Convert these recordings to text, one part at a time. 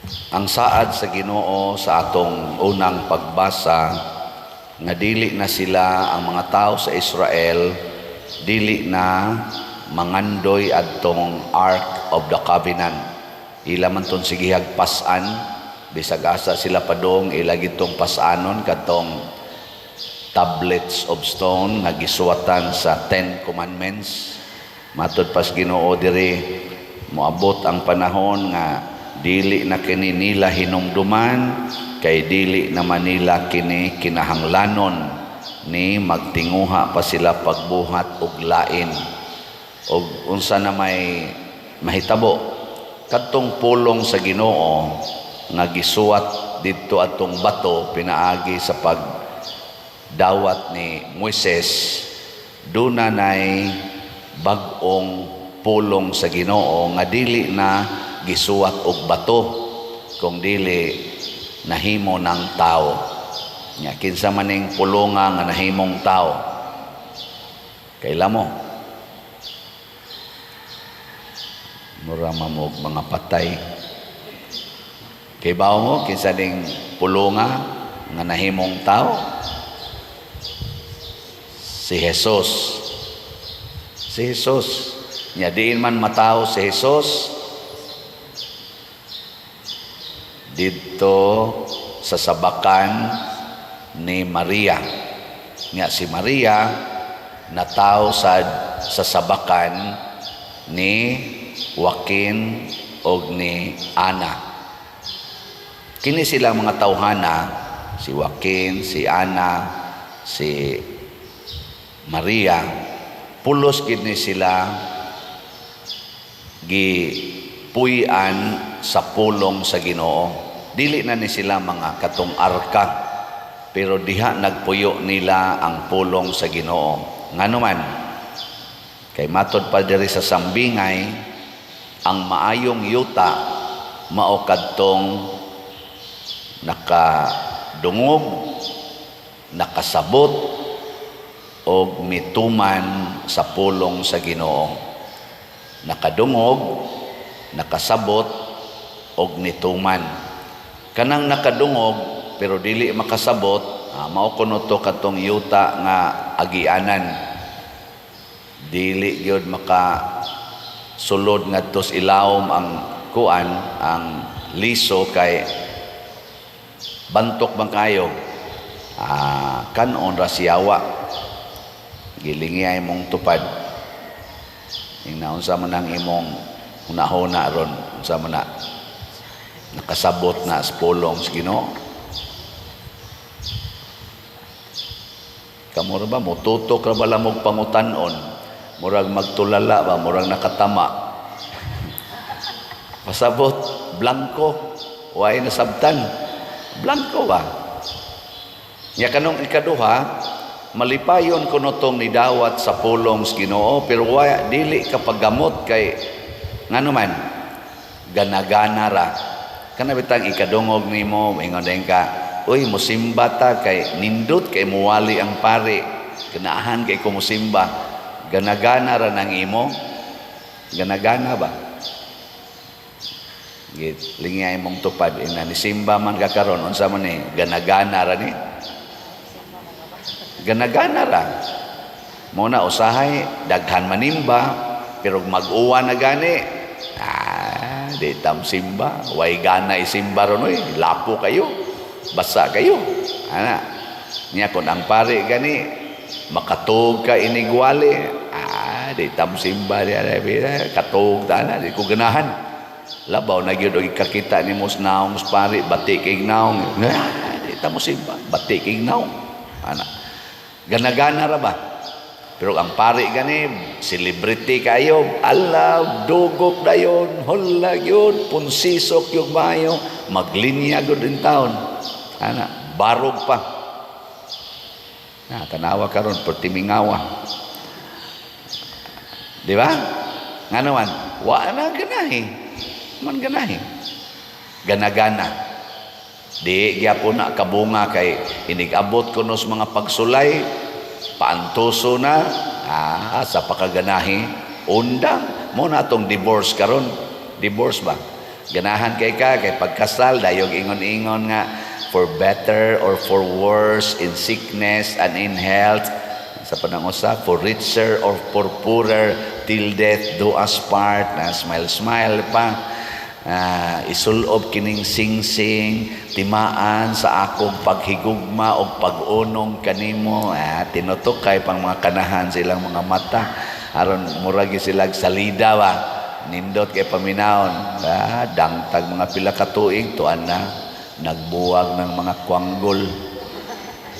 Ang saad sa Ginoo sa atong unang pagbasa nga dili na sila ang mga tao sa Israel, dili na mangandoy adtong Ark of the Covenant. Ila man ton sige hagpasan, bisag asa sila padong ila gitong pasanon katong tablets of stone nga gisuwatan sa 10 Commandments. Matud pas Ginoo diri, moabot ang panahon nga dili na kini nila hinumduman, kay dili naman nila kini kinahanglanon ni magtinguha pa sila pagbuhat og lain. Og unsa na may mahitabo kadtong pulong sa Ginoo nga gisuwat didto atong bato pinaagi sa pagdawat ni Moises, dunay bag-ong pulong sa Ginoo nga dili na gisuwat og bato kung dili nahimo ng tao. Nya kinsa maning pulonga nga nahimong tao? Kaila mo mura mamog mga patay. Kay bawo mo kinsa ning pulonga nga nahimong tao? Si Jesus. Si Jesus. Nya diin man matao si Jesus dito sa sabakan ni Maria. Nga si Maria natao sa sabakan ni Joaquin o ni Ana. Kini silang mga tawhana, si Joaquin, si Ana, si Maria, pulos kini sila gipuy-an sa pulong sa Ginoo. Dili na ni sila mga katong arka, pero diha nagpuyo nila ang pulong sa Ginoo. Ngano man, kay matod pa diri sa sambingay, ang maayong yuta mao kadtong nakadungog, nakasabot o mituman sa pulong sa Ginoo. Nakadungog, nakasabot og nituman. Kanang nakadungog pero dili makasabot, mao kuno to katong yuta nga agianan. Dili gyud maka sulod ngadto sa ilawom ang kuan, ang liso, kay bantok bang kayo. Kanon ra siyawa. Gilingiyay mong tupad. Ingnaon sa man ang imong hunahuna ron, unsa man na nakasabot na sa pulong sa Ginoo. Kamura ba mututok ra ba lamog pangutanon, murag magtulala ba, murag nakatama. Pasabot blanco, way nasabtan, blanco ba. Nya kanong ikaduha, malipayon kuno tong nidawat sa pulong sa Ginoo, pero waya dili kapag gamot kay ngano man ganagana ra. Kana bitang ikadungog nimo ingon din ka, uy musimba ta kay nindot kay muwali ang pare, ganahan kay ko musimba. Ganagana ra nang imo, ganagana ba? Git lingay mong tupad ina ni simba man ka karon, unsa man ni ganagana ra ni? Ganagana ra. Mo na usahay daghan manimba pero mag-uwa na gani. Di tam simba, way gana isimba ron, lapo kayo, basa kayo. Ana, niya kung ang pare gani, makatog ka inigwali, di tam simba, katog na, di ko ganahan. Labaw na yun, ikakita ni mos naong pare, batik ignaong, di tam simba, batik ignaong. Ana, ganagana ra ba? Pero ang pare gani, celebrity kayo, ala, dugok na yun, hulag yun, punsisok yung mayo, maglinya ko din taon. Ana, barog pa. Tanawa ka ron, pertimingawa. Di ba? Nga naman, wala na ganahi. Man ganahi. Ganagana. Di, gyapon na kabunga kay inigabot ko nos mga pagsulay, paantuso na, sa pakaganahi, undang mo na itong divorce karon. Divorce ba? Ganahan kay ka, kay pagkasal, dayog ingon-ingon nga, for better or for worse, in sickness and in health, sa panangusa, for richer or for poorer, till death do us part, na smile-smile pa, isulob kining sing-sing, timaan sa akong paghigugma o pag-unong kanimo, tinutok kay pang mga kanahan silang mga mata, aron muragi silang salida ba, nindot kay paminahon, dangtag mga pila ka tuig, tuan na, nagbuwag ng mga kwanggol.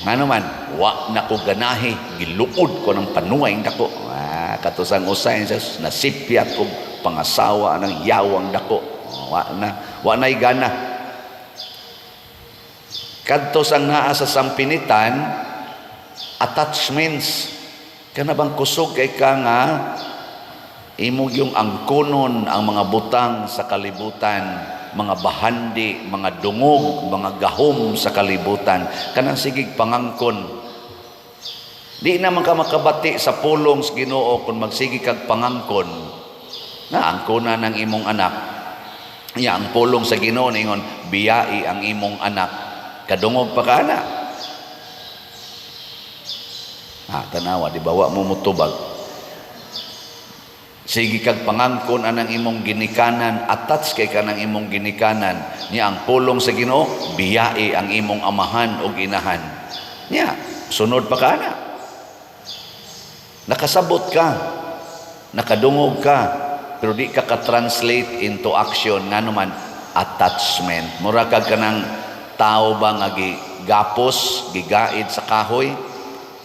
Nga naman, wa na ko ganahi, giluod ko ng panuway dako. Katusang usayin sa nasipyat ko pangasawa ng yawang dako. Wa na'y gana. Kadto sang naa sa sampinitan, attachments. Kana bang kusog kay ka nga imo yung angkunon ang mga butang sa kalibutan, mga bahandi, mga dungog, mga gahom sa kalibutan, kanang sigig pangangkon. Di naman ka makabati sa pulong sa Ginoo kung magsigi kag pangangkon na angkona ng imong anak. Ya, ang pulong sa Ginoo ningon, biyai ang imong anak, kadungog pa ka na. Tanawa, di ba wa mo mutubag. Sige kag pangangkon anang imong ginikanan, attach kay kanang imong ginikanan. Niya ang pulong sa Ginoo, biyai ang imong amahan o inahan. Niya, sunod pa ka na. Nakasabot ka, nakadungog ka, pero di ka ka-translate into action nga naman attachment. Mura kag kanang tao ba nga gigapos, gigaid sa kahoy,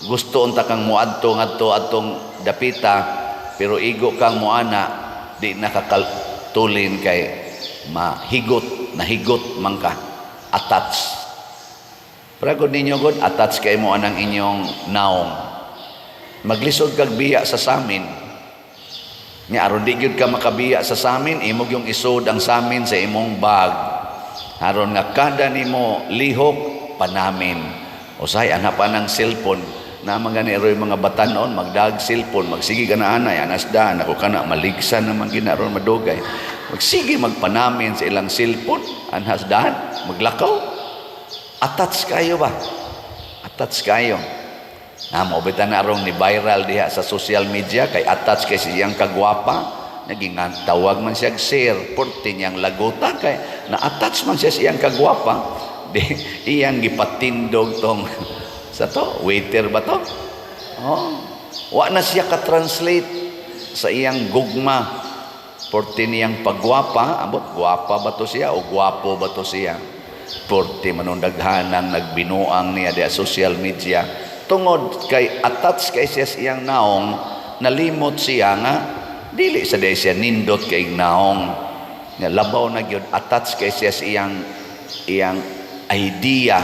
gusto unta kang muadto ngadto atong dapita, pero igo kang muana, di nakakatulin kay nahigot man ka, attach. Pero ninyo god, attach kay mo anang inyong naong. Maglisod kag biya sa samin. Nga aron di gyud ka makabiya sa samin, imog yung isod ang samin sa imong bag. Aron nga kada nimo lihok panamin. Usay ana pa ng cellphone na mga mga batanon, magdag cellphone, magsige ka na anay, anasdan, ako ka na, maligsan naman ginaron madugay. Magsige magpanamin sa ilang cellphone, anasdan, maglakaw. Attach kayo ba? Attach kayo. Maubitan na arong ni viral diha sa social media, kay attach kay siyang kagwapa, naging tawag man siya share, porti niyang laguta, kay na-attach man siya siyang kagwapa, di iyang gipatindog tong sa to, waiter ba to? Wa na siya ka-translate sa iyang gugma. Porti niyang pagwapa, abot, gwapa ba to siya o gwapo ba to siya? Porti manundaghanang nagbinuang niya sa social media. Tungod kay attach kay siya sa iyang naong, nalimot siya nga, dili sa day siya nindot kay naong. Labaw na gyud attach kay siya sa iyang idea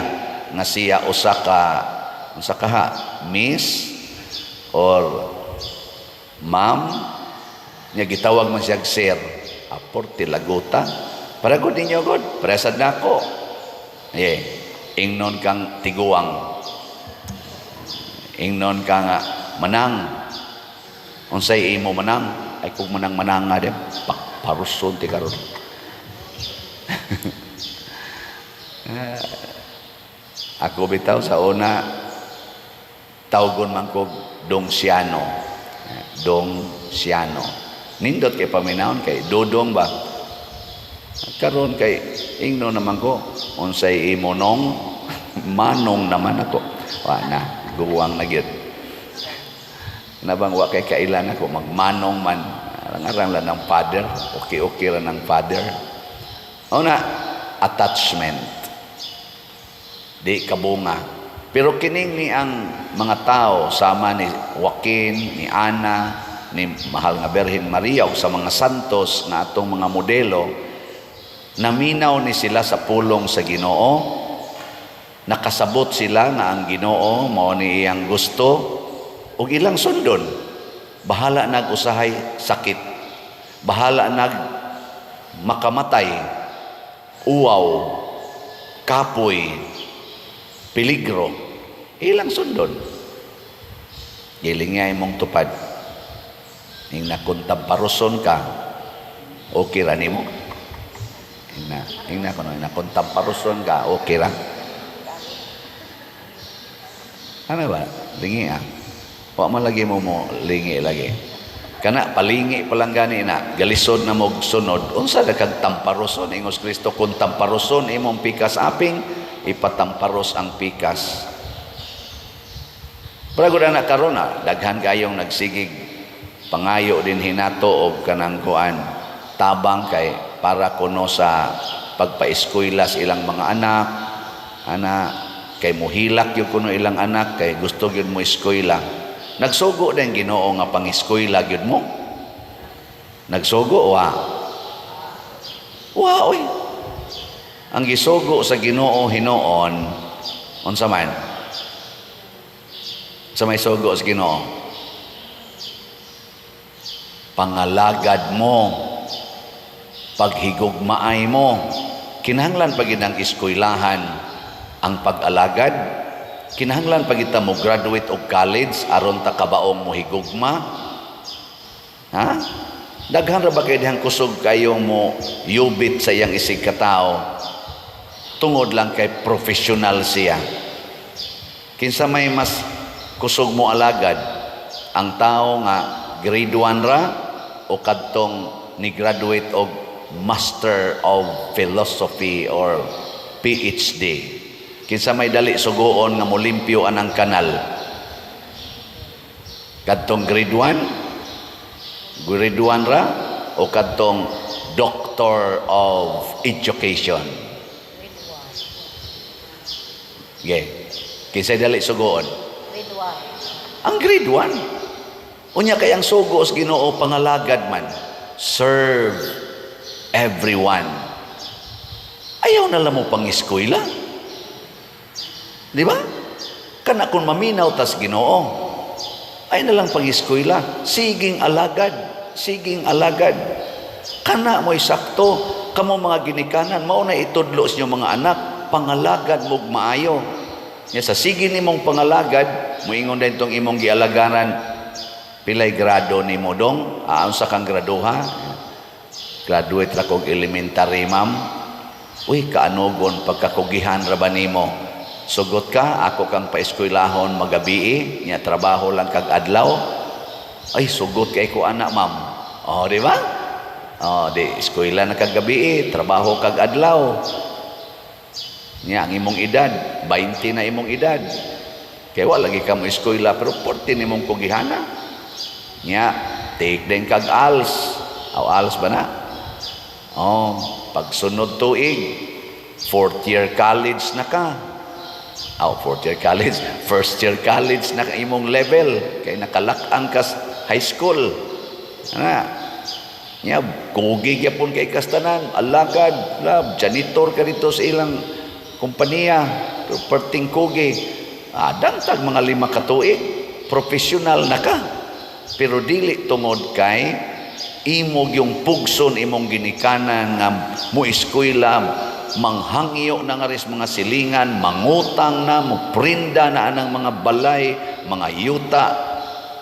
nga siya usa ka miss or ma'am, niya gitawag man siya sir, aporti laguta, para gud ninyo god, presad na ako, ingnon kang tiguang, ingnon ka nga manang, unsay imo manang, ay kung manang nga din, paruson ti karon. Ako bitaw sa una, tawgon man ko Dong Siano. Nindot kay paminahon kay Dodong ba? Karon kay ingno naman ko, unsay imo nong, manong naman ako. Wa na, guwang na gyud. Nabang wa kay kailan ako magmanong man. Arangaran lang ng father, okay lang ng father. Una, attachment. Di kabunga. Pero kining ni ang mga tao sama ni Joaquin, ni Ana, ni mahal nga Birhen Maria o sa mga santos na atong mga modelo, naminaw ni sila sa pulong sa Ginoo, nakasabot sila nga ang Ginoo mao ni iyang gusto ug ilang sundon. Bahala nag-usahay sakit, bahala nag makamatay, uwaw, kapoy, peligro, ilang sundon. Giling nga imong tupad. Ning nakuntab paruson ka, okay ra nimo. na. Ingna ko na kung tamparuson ka, okay lang. Ano ba? Lingi Wa man lagi mo lingi lagi. Kana palingi pa lang gani na galisod na mog sunod. Unsa da kag tamparuson ingos Kristo kung tamparuson imong pikas aping ipatamparos ang pikas. Brago na karon daghan kayong nagsigig pangayo din hinato og kanang kuan tabang kay para kuno sa pagpaeskwela sa ilang mga anak kay muhilak yung kuno ilang anak kay gusto gyud mo eskwela. Nagsugo din Ginoo nga pang-eskwela gyud mo. Nagsugo oy. Ang gisugo sa Ginoo hinuon unsa man? Sa may sugo sa Ginoo. Pangalagad mo, paghigugmaay mo, kinahanglan pagid ang eskwelahan ang pag-alagad, kinahanglan pagid ta mo graduate og college aron ta kabaong mo higugma. Daghan ra ba kay dihang kusog kayo mo yubit sa iyang isig katao tungod lang kay professional siya. Kinsa may mas kusog mo alagad ang tao nga grade 1 ra o kadtong ni graduate og Master of Philosophy or PhD. Kinsa may dali sugoon nga molimpyo anang kanal? Kadtong grade 1? Grade 1 ra o kadtong Doctor of Education? Okay. Kinsa dali sugoon? Grade 1. Ang grade 1. Unya kay ang sugo sa Ginoo pangalagad man. Serve everyone. Ayaw na lang mo pang-eskwela. Di ba? Kana kung maminaw tas Ginoo, ay na lang pang-eskwela. Siging alagad. Siging alagad. Kana mo'y sakto. Kamo mga ginikanan, mao na itudlo sa inyong mga anak, pangalagad mog maayo. Sa sige nimong pangalagad, muingon din itong imong gialagaran, pilay grado ni mo dong, sa kang graduha, graduate ra kog elementary ma'am, uy, kaanugon, pagkakugihan ra ba nimo, sugot ka, ako kang paeskwelahon magabi, niya trabaho lang kag adlaw, ay, sugot kay ko anak ma'am, di ba? Di, eskwela na kag gabi, trabaho kag adlaw, niya, ang imong edad, 20 na imong edad. Kaya wala lagi ka mo eskwela, pero 14 imong kugihana. Niya, take din kag ALS. ALS ba na? Pagsunod tuig, 4th year college na ka. 4th year college, 1st year college na ka imong level. Kaya nakalakang ka high school. Niya, kugig yapon kay kastanan, alagad, lab, janitor ka dito sa ilang kompanya, perting kugi, dantag mga 5 katuig, professional na ka. Pero dili tungod kay imog yung pugson imong ginikanan nga mo eskwela, manghangyo na nga ris mga silingan, mangutang na, muprinda na anang mga balay, mga yuta,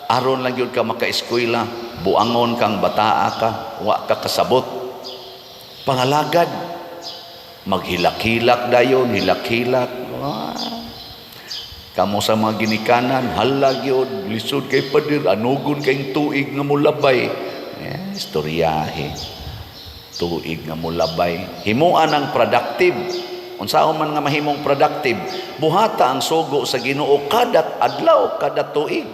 aron lang yun ka maka-eskwela, buangon kang bataa ka, wa ka kasabot. Pangalagad, maghilak-hilak dayon, hilak-hilak. Kamo sa mga ginikanan, halag yun, lisod kay padir, anugon kayong tuig nga mulabay. Istoryahe. Tuig nga mulabay. Himuan ang productive. Unsaon man nga mahimong productive, buhata ang sugo sa Ginoo kadat adlaw, kadat tuig.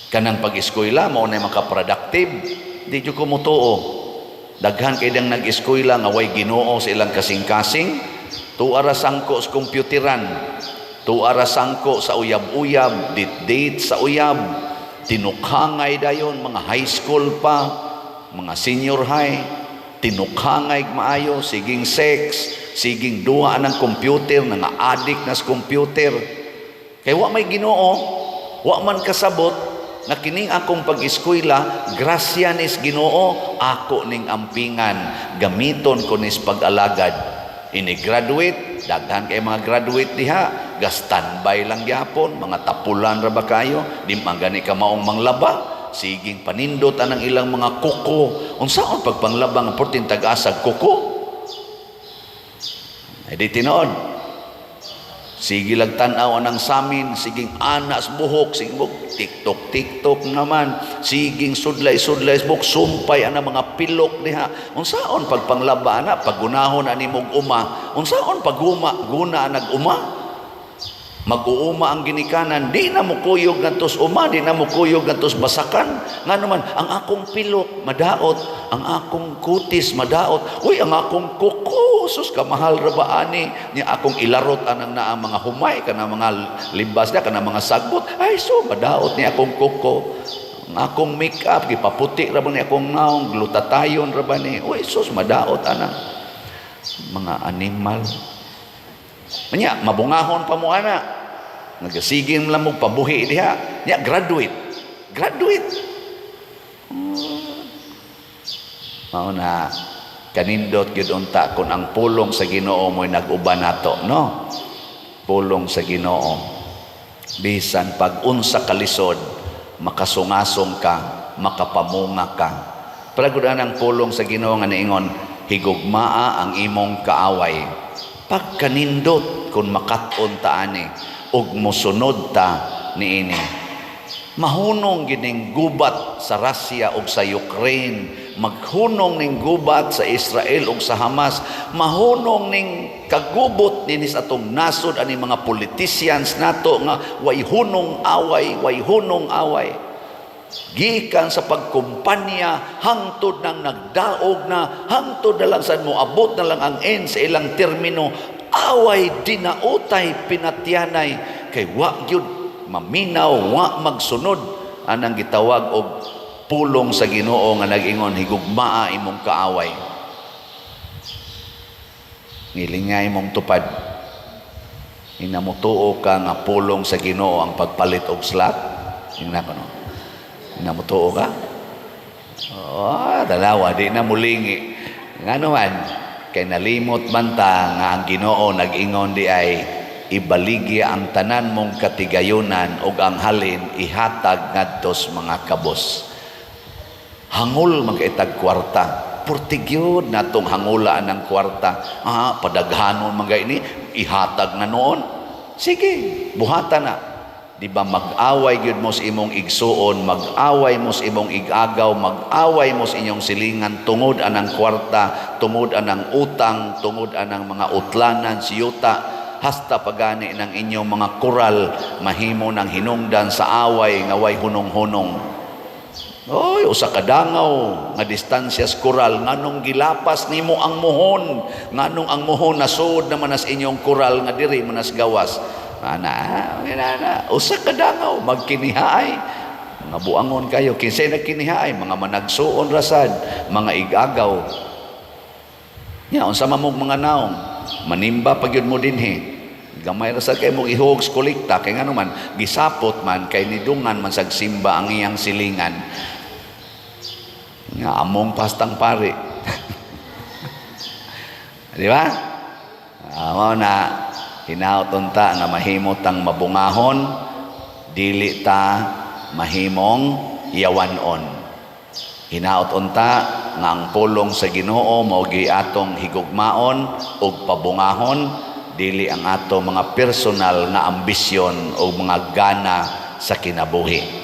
Kanang pag-eskwela, mao na maka-productive. Di jud ko mutuo. Daghan kay dang nag-eskwela nga way Ginoo sa ilang kasing-kasing, tuara sangko sa kompyuteran, tuara sangko sa uyab-uyab, date sa uyab, tinukhangay dayon, mga high school pa, mga senior high, tinukhangay maayo, siging sex, siging duha ng computer, nga addict na sa computer. Kaya wa may Ginoo, wa man kasabot, na kining akong pag-eskwela, grasya nis Ginoo, ako ning ampingan, gamiton ko nis pag-alagad. Ini-graduate, daghan kay mga graduate diha, ga-standby lang yapon, mga tapulan ra ba kayo, di magani ka maong manglaba, siging panindot anang ilang mga kuko. Unsaon pagpanglaba nga portin tag-asag kuko? Ay di tinuod. Sige lang tanaw anang samin, siging anas buhok, siging TikTok naman, siging sudlay buhok, sumpay ana mga pilok diha. Unsaon pagpanglaba na, pagunahon ani mog uma, unsaon guna nag-uma? Mag-uuma ang ginikanan, di na mo kuyog ngantos uma, di na mo kuyog ngantos basakan. Nga naman, ang akong pilok madaot, ang akong kutis madaot, uy, ang akong kuko, sus kamahal ra ba ani niya akong ilarot anang naa mga humay kana mga libas na kana mga sagbot, ay so madaot ni akong kuko. Ang akong make-up gipaputi ra ba ni akong naong glutatayon ra ba ni, uy sus madaot ana mga animal. Nya mabungahon pa mo ana. Nagasigin lang mo pabuhi diha. Nya graduate. Mao na kanindot gyud unta kun ang pulong sa Ginoo mo'y nag-uban nato, no? Pulong sa Ginoo. Bisan pag unsa ka lisod, makasungasong ka, makapamunga ka. Palagudan ang pulong sa Ginoo nga niingon, higugmaa ang imong kaaway. Pagkanindot kung makat-on ta ani ug mosunod ta niini. Mahunong gining gubat sa Russia ug sa Ukraine, maghunong ning gubat sa Israel ug sa Hamas, mahunong ning kagubot dinis atong nasod ani mga politicians nato nga way hunong away. Gikan sa pagkumpanya hangtod nang nagdaog na, hangtod na lang saan mo abot na lang ang end sa ilang termino, away dinautay pinatyanay kay wa gyud maminaw, wa magsunod anang gitawag og pulong sa Ginoo nga nag-ingon higugmaa imong kaaway. Ngilingay mong tupad. Inamutuo ka nga pulong sa Ginoo ang pagpalit og slot. Ingna ko no. Namutuo ka? Dalawa, di na mulingi. Nga naman, kay nalimot man ta nga ang Ginoo nag-ingon di ay ibaligya ang tanan mong katigayunan ug ang halin ihatag ngadtos mga kabos. Hangul magkaitag kwarta. Purtigyod natong hangulaan ng kwarta. Padaghanon mga ini, ihatag na noon. Sige, buhata na. Di ba mag-away gyud mo sa imong igsuon, mag-away mo sa imong igagaw, mag-away mo sa inyong silingan tungod anang kwarta, tungod anang utang, tungod anang mga utlanan, siyuta, hasta pagani ng inyong mga kural, mahimo ng hinungdan sa away nga way hunong-hunong. Oy, usa ka dangaw nga distansya sa kural, nganong gilapas nimo ang muhon, nganong ang muhon nasud naman as inyong kural nga diri manas gawas. Usa ka dangaw magkinihaay, mga buangon kayo kinsay nagkinihaay, mga managsuon rasad, mga igagaw nya unsa man mong mga naong manimba pagyud mo dinhi, gamay rasad kay mo ihog kolekta kay ngano man gisapot man kay nidungan man sag simba ang iyang silingan nga among pastang pare. Di ba? Amo na hinaut unta nga mahimot ang mabungahon, dili ta mahimong yawanon. Hinaut unta nga ang pulong sa Ginoo mao gi atong higugmaon ug pabungahon, dili ang ato mga personal nga ambisyon o mga gana sa kinabuhi.